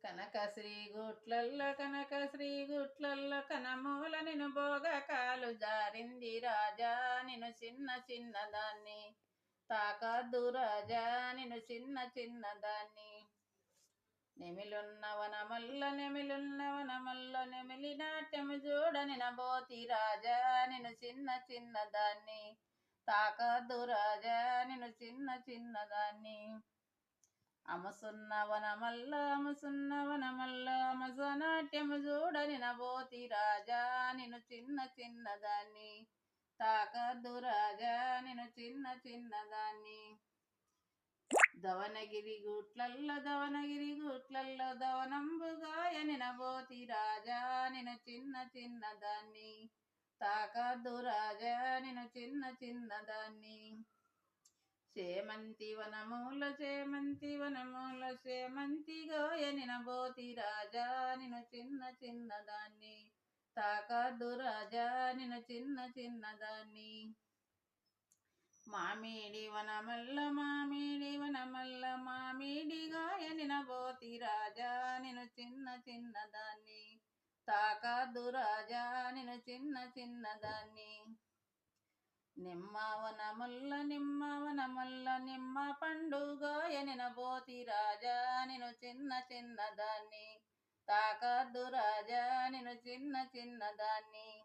కనకశ్రీ గుట్లల్లో కనకశ్రీ గుట్లల్లో కనమూల నిన్ను భోగకాలు జారింది రాజా నిన్ను చిన్న చిన్నదాన్ని తాకద్దు రాజా నిన్ను చిన్న చిన్నదాన్ని నెమిలున్న వనమల్ల నెమిలి నాట్యము చూడని నబోతి రాజా నిన్ను చిన్న చిన్నదాన్ని తాకద్దు రాజా నిన్ను చిన్న చిన్నదాన్ని అమసున్న వనమల్ల అమసనాట్యము చూడని నబోతి రాజా నిన్ను చిన్న చిన్నదాన్ని తాకద్దు రాజా నిన్ను చిన్న చిన్నదాన్ని దవనగిరి గుట్లల్లో దవనంబుగాయని నబోతి రాజా నిన్ను చిన్న చిన్నదాన్ని తాకద్దు రాజా నిన్ను చిన్న చిన్నదాన్ని చేమంతి గోయని నబోతి రాజా నిన్ను చిన్న చిన్నదాన్ని తాకద్దు రాజా నిన్ను చిన్న చిన్నదాన్ని మామిడి గాయని నబోతి రాజా నిన్ను చిన్న చిన్నదాన్ని తాకద్దు రాజా నిన్ను చిన్న చిన్నదాన్ని నిమ్మ పండుగాయని నబోతి రాజా నిన్ను చిన్న చిన్నదాన్ని తాకద్దు రాజా నిన్ను చిన్న చిన్నదాన్ని